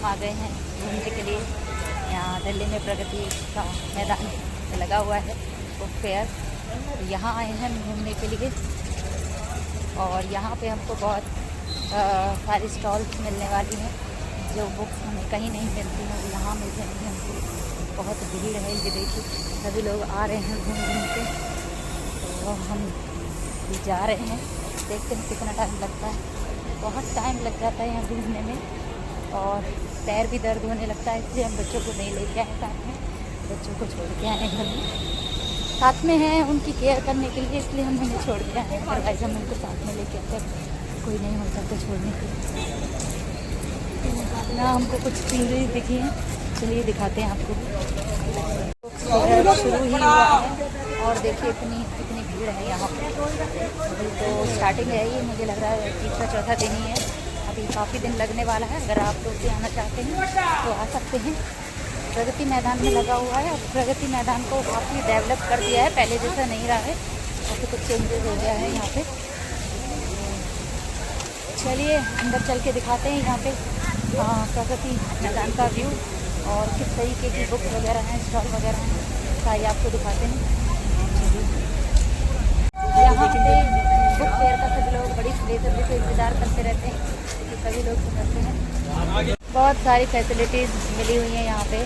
हम आ गए हैं घूमने के लिए। यहाँ दिल्ली में प्रगति का मैदान लगा हुआ है बुक फेयर, तो यहाँ आए हैं हम घूमने के लिए। और यहाँ पे हमको बहुत सारी स्टॉल्स मिलने वाली हैं जो बुक्स हमें कहीं नहीं मिलती हैं, यहाँ मिल जाएंगी हमको। बहुत भीड़ है, ये देखिए सभी लोग आ रहे हैं घूम घूम के, तो हम भी जा रहे हैं। देखते हैं कितना टाइम लगता है। बहुत टाइम लग जाता है यहाँ घूमने में और पैर भी दर्द होने लगता है, इसलिए हम बच्चों को नहीं लेके आए साथ में। बच्चों को छोड़ के आए घर में, साथ में हैं उनकी केयर करने के लिए, इसलिए हम उन्हें छोड़ के आए। अदरवाइज हम उनको साथ में लेके आते, कोई नहीं होता तो छोड़ने के लिए। ना हमको कुछ सीनरी दिखी हैं, चलिए दिखाते हैं आपको। शुरू ही हुआ है और देखिए इतनी भीड़ है यहाँ पे। अभी तो स्टार्टिंग है, ये मुझे लग रहा है तीसरा चौथा दिन ही है, अभी काफ़ी दिन लगने वाला है। अगर आप लोग भी आना चाहते हैं तो आ सकते हैं। प्रगति मैदान में लगा हुआ है। अब प्रगति मैदान को काफ़ी डेवलप कर दिया है, पहले जैसा नहीं रहा है, काफ़ी कुछ चेंजेस हो गया है यहाँ पे। चलिए अंदर चल के दिखाते हैं यहाँ पे प्रगति मैदान का व्यू और किस तरीके की बुक वगैरह हैं, स्टॉल वगैरह हैं, सारी आपको दिखाते हैं। यहाँ पे बुक फेयर का सभी लोग बड़ी बेसब्री से इंतज़ार करते रहते हैं, क्योंकि सभी लोग समझते हैं। बहुत सारी फैसिलिटीज़ मिली हुई हैं यहाँ पे,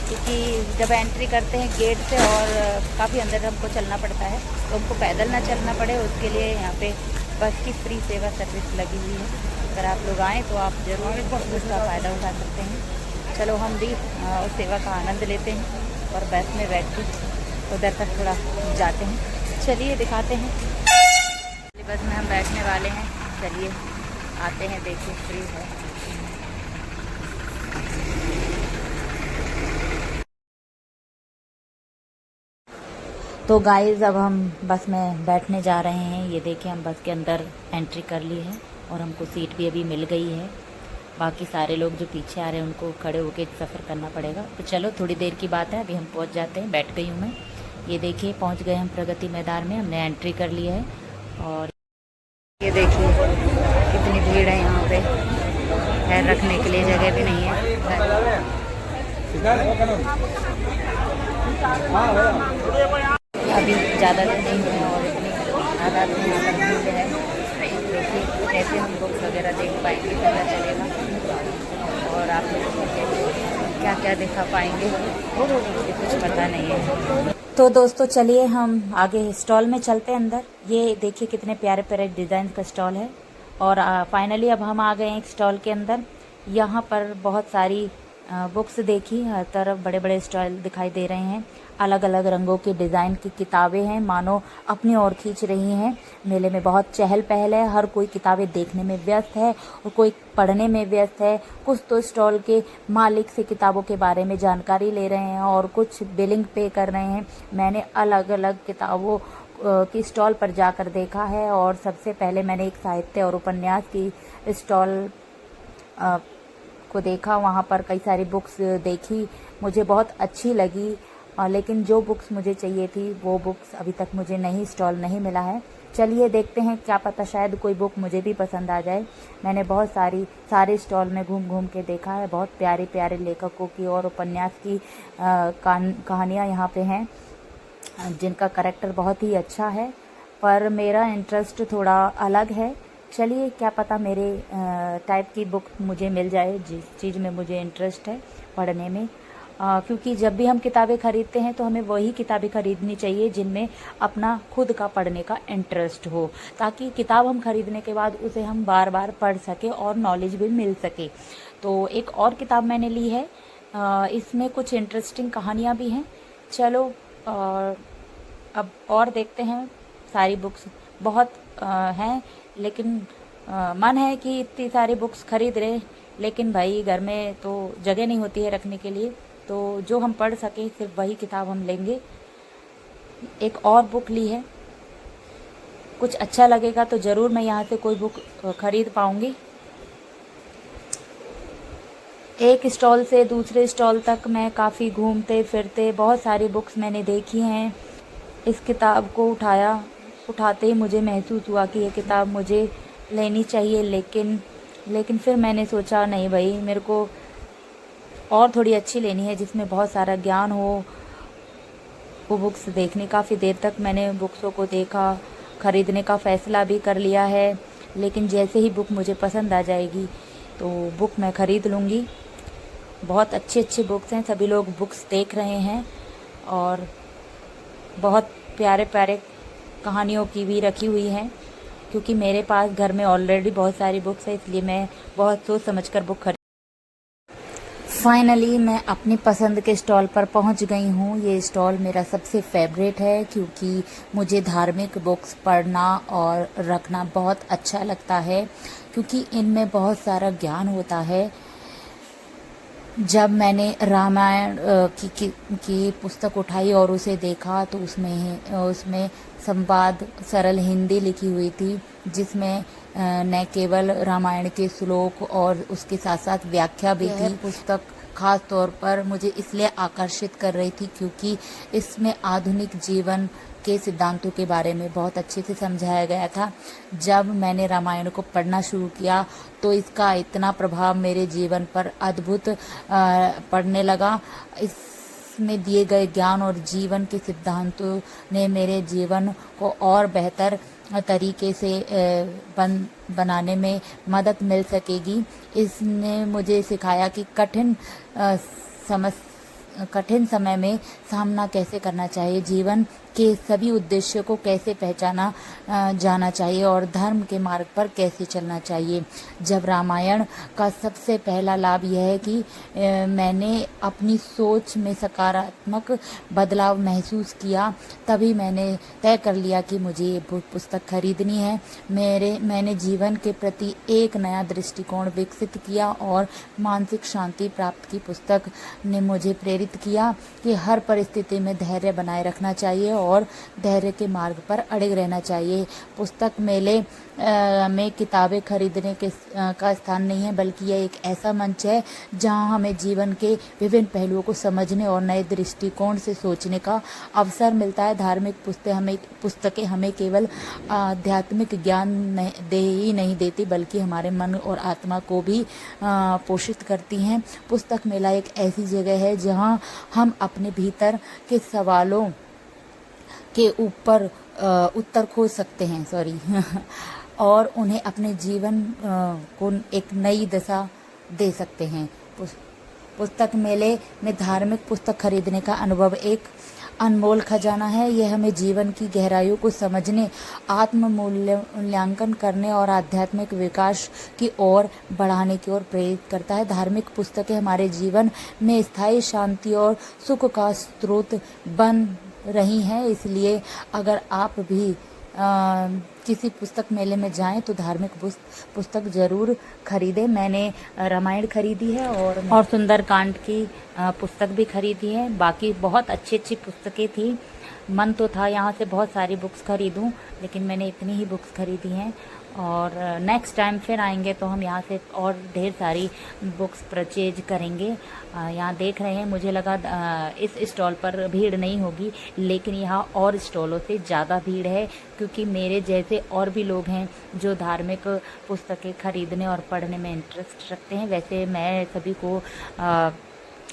क्योंकि जब एंट्री करते हैं गेट से और काफ़ी अंदर हमको चलना पड़ता है, तो हमको पैदल ना चलना पड़े, उसके लिए यहाँ पे बस की फ्री सेवा सर्विस लगी हुई है। अगर आप लोग आएँ तो आप ज़रूर उसका फ़ायदा उठा सकते हैं। चलो हम भी उस सेवा का आनंद लेते हैं और बस में बैठ के उधर तक थोड़ा जाते हैं। चलिए दिखाते हैं। बस में हम बैठने वाले हैं, चलिए आते हैं, देखिए फ्री है। तो गाइस अब हम बस में बैठने जा रहे हैं। ये देखिए हम बस के अंदर एंट्री कर ली है और हमको सीट भी अभी मिल गई है। बाकी सारे लोग जो पीछे आ रहे हैं उनको खड़े होकर सफ़र करना पड़ेगा। तो चलो थोड़ी देर की बात है, अभी हम पहुंच जाते हैं। बैठ गई हूँ मैं। ये देखिए पहुंच गए हम प्रगति मैदान में, हमने एंट्री कर ली है। और ये देखिए कितनी भीड़ है यहाँ पे, पैर रखने के लिए जगह भी नहीं है। अभी ज़्यादा दिन नहीं हुए और इतनी तादाद में यहाँ पर भीड़ है। देखिए कैसे हम बुक्स वगैरह देख पाएंगे, पता चलेगा। और आप लोग क्या क्या दिखा पाएंगे ये कुछ पता नहीं है। तो दोस्तों चलिए हम आगे स्टॉल में चलते हैं अंदर। ये देखिए कितने प्यारे प्यारे डिज़ाइन का स्टॉल है। और फाइनली अब हम आ गए हैं एक स्टॉल के अंदर। यहाँ पर बहुत सारी बुक्स देखी, हर तरफ बड़े बड़े स्टॉल दिखाई दे रहे हैं। अलग अलग रंगों की डिज़ाइन की किताबें हैं, मानो अपनी ओर खींच रही हैं। मेले में बहुत चहल पहल है, हर कोई किताबें देखने में व्यस्त है और कोई पढ़ने में व्यस्त है। कुछ तो स्टॉल के मालिक से किताबों के बारे में जानकारी ले रहे हैं और कुछ बिलिंग पे कर रहे हैं। मैंने अलग अलग किताबों की स्टॉल पर जाकर देखा है और सबसे पहले मैंने एक साहित्य और उपन्यास की स्टॉल को देखा। वहाँ पर कई सारी बुक्स देखी, मुझे बहुत अच्छी लगी। लेकिन जो बुक्स मुझे चाहिए थी वो बुक्स अभी तक मुझे नहीं, स्टॉल नहीं मिला है। चलिए देखते हैं, क्या पता शायद कोई बुक मुझे भी पसंद आ जाए। मैंने बहुत सारे स्टॉल में घूम घूम के देखा है। बहुत प्यारे प्यारे लेखकों की और उपन्यास की कहानियाँ यहाँ पे हैं, जिनका करैक्टर बहुत ही अच्छा है। पर मेरा इंटरेस्ट थोड़ा अलग है। चलिए क्या पता मेरे टाइप की बुक मुझे मिल जाए, जिस चीज़ में मुझे इंटरेस्ट है पढ़ने में। क्योंकि जब भी हम किताबें खरीदते हैं तो हमें वही किताबें खरीदनी चाहिए जिनमें अपना खुद का पढ़ने का इंटरेस्ट हो, ताकि किताब हम खरीदने के बाद उसे हम बार बार पढ़ सके और नॉलेज भी मिल सके। तो एक और किताब मैंने ली है, इसमें कुछ इंटरेस्टिंग कहानियाँ भी हैं। चलो अब और देखते हैं। सारी बुक्स बहुत हैं, लेकिन मन है कि इतनी सारी बुक्स खरीद रहे, लेकिन भाई घर में तो जगह नहीं होती है रखने के लिए, तो जो हम पढ़ सके सिर्फ वही किताब हम लेंगे। एक और बुक ली है, कुछ अच्छा लगेगा तो ज़रूर मैं यहाँ से कोई बुक खरीद पाऊँगी। एक स्टॉल से दूसरे स्टॉल तक मैं काफ़ी घूमते फिरते बहुत सारी बुक्स मैंने देखी हैं। इस किताब को उठाते ही मुझे महसूस हुआ कि ये किताब मुझे लेनी चाहिए, लेकिन फिर मैंने सोचा नहीं भाई, मेरे को और थोड़ी अच्छी लेनी है जिसमें बहुत सारा ज्ञान हो। वो बुक्स देखने काफ़ी देर तक मैंने बुक्सों को देखा, ख़रीदने का फ़ैसला भी कर लिया है, लेकिन जैसे ही बुक मुझे पसंद आ जाएगी तो बुक मैं ख़रीद लूँगी। बहुत अच्छी अच्छी बुक्स हैं, सभी लोग बुक्स देख रहे हैं और बहुत प्यारे प्यारे कहानियों की भी रखी हुई हैं, क्योंकि मेरे पास घर में ऑलरेडी बहुत सारी बुक्स हैं, इसलिए मैं बहुत सोच समझकर बुक खरीद। फाइनली मैं अपनी पसंद के स्टॉल पर पहुंच गई हूं। ये स्टॉल मेरा सबसे फेवरेट है क्योंकि मुझे धार्मिक बुक्स पढ़ना और रखना बहुत अच्छा लगता है, क्योंकि इनमें बहुत सारा ज्ञान होता है। जब मैंने रामायण की पुस्तक उठाई और उसे देखा तो उसमें संवाद सरल हिंदी लिखी हुई थी, जिसमें न केवल रामायण के श्लोक और उसके साथ साथ व्याख्या भी थी। पुस्तक खास तौर पर मुझे इसलिए आकर्षित कर रही थी क्योंकि इसमें आधुनिक जीवन के सिद्धांतों के बारे में बहुत अच्छे से समझाया गया था। जब मैंने रामायण को पढ़ना शुरू किया तो इसका इतना प्रभाव मेरे जीवन पर अद्भुत पड़ने लगा। इसमें दिए गए ज्ञान और जीवन के सिद्धांतों ने मेरे जीवन को और बेहतर तरीके से बनाने में मदद मिल सकेगी। इसने मुझे सिखाया कि कठिन समय में सामना कैसे करना चाहिए, जीवन के सभी उद्देश्यों को कैसे पहचाना जाना चाहिए और धर्म के मार्ग पर कैसे चलना चाहिए। जब रामायण का सबसे पहला लाभ यह है कि मैंने अपनी सोच में सकारात्मक बदलाव महसूस किया, तभी मैंने तय कर लिया कि मुझे ये पुस्तक खरीदनी है। मैंने जीवन के प्रति एक नया दृष्टिकोण विकसित किया और मानसिक शांति प्राप्त की। पुस्तक ने मुझे प्रेरित किया कि हर परिस्थिति में धैर्य बनाए रखना चाहिए और धैर्य के मार्ग पर अड़िग रहना चाहिए। पुस्तक मेले में किताबें खरीदने का स्थान नहीं है, बल्कि यह एक ऐसा मंच है जहां हमें जीवन के विभिन्न पहलुओं को समझने और नए दृष्टिकोण से सोचने का अवसर मिलता है। धार्मिक पुस्तकें हमें केवल आध्यात्मिक ज्ञान ही नहीं देती, बल्कि हमारे मन और आत्मा को भी पोषित करती हैं। पुस्तक मेला एक ऐसी जगह है जहां हम अपने भीतर के सवालों के ऊपर उत्तर खोज सकते हैं और उन्हें अपने जीवन को एक नई दिशा दे सकते हैं। पुस्तक मेले में धार्मिक पुस्तक खरीदने का अनुभव एक अनमोल खजाना है। यह हमें जीवन की गहराइयों को समझने, आत्म मूल्यांकन करने और आध्यात्मिक विकास की ओर बढ़ाने की ओर प्रेरित करता है। धार्मिक पुस्तकें हमारे जीवन में स्थायी शांति और सुख का स्रोत बन रही हैं, इसलिए अगर आप भी किसी पुस्तक मेले में जाएं तो धार्मिक पुस्तक जरूर खरीदें। मैंने रामायण खरीदी है और सुंदरकांड की पुस्तक भी खरीदी है। बाकी बहुत अच्छी अच्छी पुस्तकें थी। मन तो था यहाँ से बहुत सारी बुक्स खरीदूं, लेकिन मैंने इतनी ही बुक्स खरीदी हैं और नेक्स्ट टाइम फिर आएंगे तो हम यहाँ से और ढेर सारी बुक्स परचेज करेंगे। यहाँ देख रहे हैं, मुझे लगा इस स्टॉल पर भीड़ नहीं होगी, लेकिन यहाँ और स्टॉलों से ज़्यादा भीड़ है, क्योंकि मेरे जैसे और भी लोग हैं जो धार्मिक पुस्तकें खरीदने और पढ़ने में इंटरेस्ट रखते हैं। वैसे मैं सभी को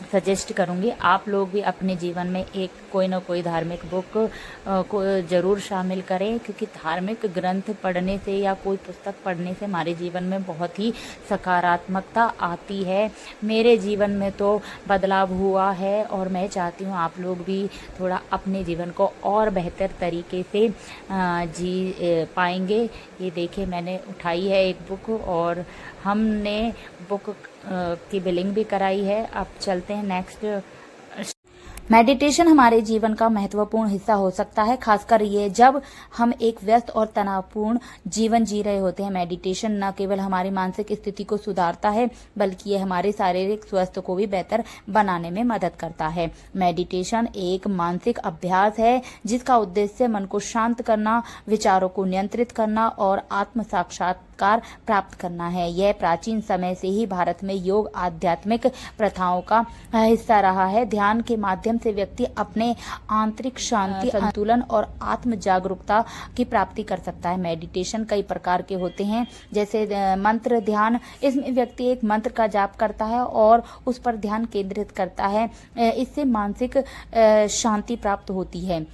सजेस्ट करूँगी आप लोग भी अपने जीवन में एक कोई ना कोई धार्मिक बुक को ज़रूर शामिल करें, क्योंकि धार्मिक ग्रंथ पढ़ने से या कोई पुस्तक पढ़ने से हमारे जीवन में बहुत ही सकारात्मकता आती है। मेरे जीवन में तो बदलाव हुआ है और मैं चाहती हूँ आप लोग भी थोड़ा अपने जीवन को और बेहतर तरीके से जी पाएंगे। ये देखिए, मैंने उठाई है एक बुक और हमने बुक की बिलिंग भी कराई है। अब चलते हैं नेक्स्ट। मेडिटेशन हमारे जीवन का महत्वपूर्ण हिस्सा हो सकता है, खासकर ये जब हम एक व्यस्त और तनावपूर्ण जीवन जी रहे होते हैं। मेडिटेशन न केवल हमारी मानसिक स्थिति को सुधारता है, बल्कि ये हमारे शारीरिक स्वास्थ्य को भी बेहतर बनाने में मदद करता है। मेडिटेशन एक मानसिक अभ्यास है जिसका उद्देश्य मन को शांत करना, विचारों को नियंत्रित करना और आत्म साक्षात्कार प्राप्त करना है। यह प्राचीन समय से ही भारत में योग आध्यात्मिक प्रथाओं का हिस्सा रहा है। ध्यान के माध्यम से व्यक्ति अपने आंतरिक शांति, संतुलन और आत्म जागरूकता की प्राप्ति कर सकता है। मेडिटेशन कई प्रकार के होते हैं, जैसे मंत्र ध्यान। इसमें व्यक्ति एक मंत्र का जाप करता है और उस पर ध्यान केंद्रित करता है। इससे मानसिक शांति प्राप्त होती है।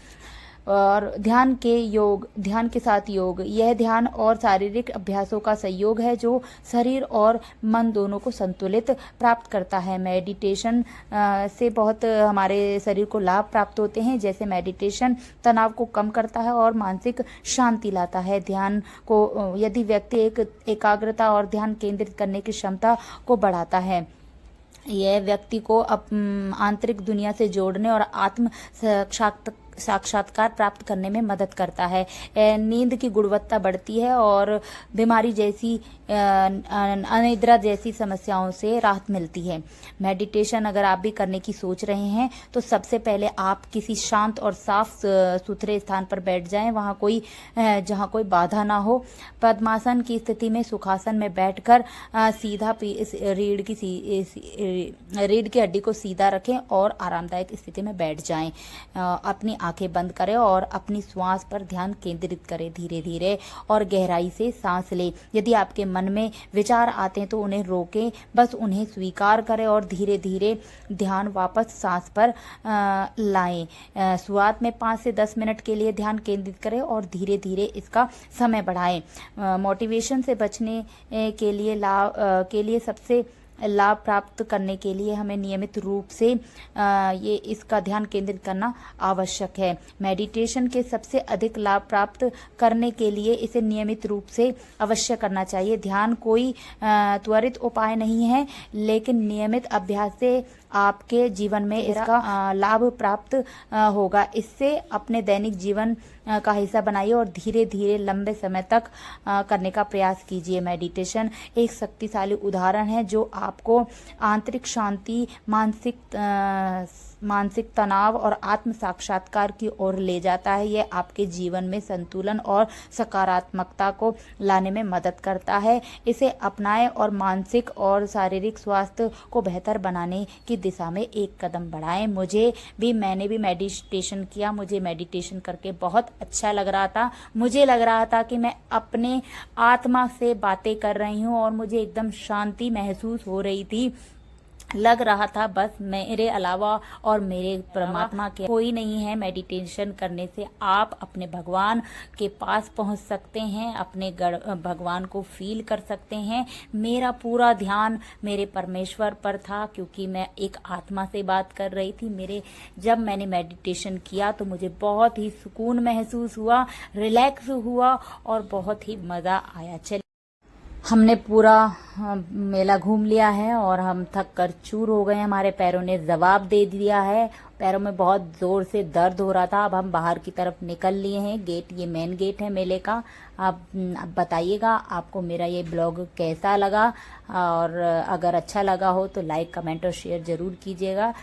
और ध्यान के साथ योग, यह ध्यान और शारीरिक अभ्यासों का संयोग है जो शरीर और मन दोनों को संतुलित प्राप्त करता है। मेडिटेशन से बहुत हमारे शरीर को लाभ प्राप्त होते हैं, जैसे मेडिटेशन तनाव को कम करता है और मानसिक शांति लाता है। ध्यान को यदि व्यक्ति एकाग्रता और ध्यान केंद्रित करने की क्षमता को बढ़ाता है। यह व्यक्ति को आंतरिक दुनिया से जोड़ने और आत्म साक्षात्कार प्राप्त करने में मदद करता है। नींद की गुणवत्ता बढ़ती है और बीमारी जैसी अनिद्रा जैसी समस्याओं से राहत मिलती है। मेडिटेशन अगर आप भी करने की सोच रहे हैं तो सबसे पहले आप किसी शांत और साफ सुथरे स्थान पर बैठ जाएं, जहां कोई बाधा ना हो। पद्मासन की स्थिति में सुखासन में बैठकर सीधा रीढ़ की हड्डी को सीधा रखें और आरामदायक स्थिति में बैठ जाएं। अपनी आंखें बंद करें और अपनी श्वास पर ध्यान केंद्रित करें। धीरे धीरे और गहराई से सांस लें। यदि आपके मन में विचार आते हैं तो उन्हें रोकें, बस उन्हें स्वीकार करें और धीरे धीरे ध्यान वापस सांस पर लाएं। शुरुआत में 5 से 10 मिनट के लिए ध्यान केंद्रित करें और धीरे धीरे इसका समय बढ़ाएं। मोटिवेशन से बचने के लिए सबसे लाभ प्राप्त करने के लिए हमें नियमित रूप से इसका ध्यान केंद्रित करना आवश्यक है। मेडिटेशन के सबसे अधिक लाभ प्राप्त करने के लिए इसे नियमित रूप से अवश्य करना चाहिए। ध्यान कोई त्वरित उपाय नहीं है, लेकिन नियमित अभ्यास से आपके जीवन में इसका लाभ प्राप्त होगा। इससे अपने दैनिक जीवन का हिस्सा बनाइए और धीरे धीरे लंबे समय तक करने का प्रयास कीजिए। मेडिटेशन एक शक्तिशाली उदाहरण है जो आपको आंतरिक शांति, मानसिक तनाव और आत्म साक्षात्कार की ओर ले जाता है। यह आपके जीवन में संतुलन और सकारात्मकता को लाने में मदद करता है। इसे अपनाएं और मानसिक और शारीरिक स्वास्थ्य को बेहतर बनाने की दिशा में एक कदम बढ़ाएं। मैंने भी मेडिटेशन किया। मुझे मेडिटेशन करके बहुत अच्छा लग रहा था। मुझे लग रहा था कि मैं अपने आत्मा से बातें कर रही हूँ और मुझे एकदम शांति महसूस हो रही थी। लग रहा था बस मेरे अलावा और मेरे परमात्मा के कोई नहीं है। मेडिटेशन करने से आप अपने भगवान के पास पहुंच सकते हैं, अपने भगवान को फील कर सकते हैं। मेरा पूरा ध्यान मेरे परमेश्वर पर था, क्योंकि मैं एक आत्मा से बात कर रही थी। जब मैंने मेडिटेशन किया तो मुझे बहुत ही सुकून महसूस हुआ, रिलैक्स हुआ और बहुत ही मज़ा आया। हमने पूरा मेला घूम लिया है और हम थक कर चूर हो गए। हमारे पैरों ने जवाब दे दिया है। पैरों में बहुत जोर से दर्द हो रहा था। अब हम बाहर की तरफ निकल लिए हैं। ये मेन गेट है मेले का। अब बताइएगा आपको मेरा ये ब्लॉग कैसा लगा, और अगर अच्छा लगा हो तो लाइक, कमेंट और शेयर जरूर कीजिएगा।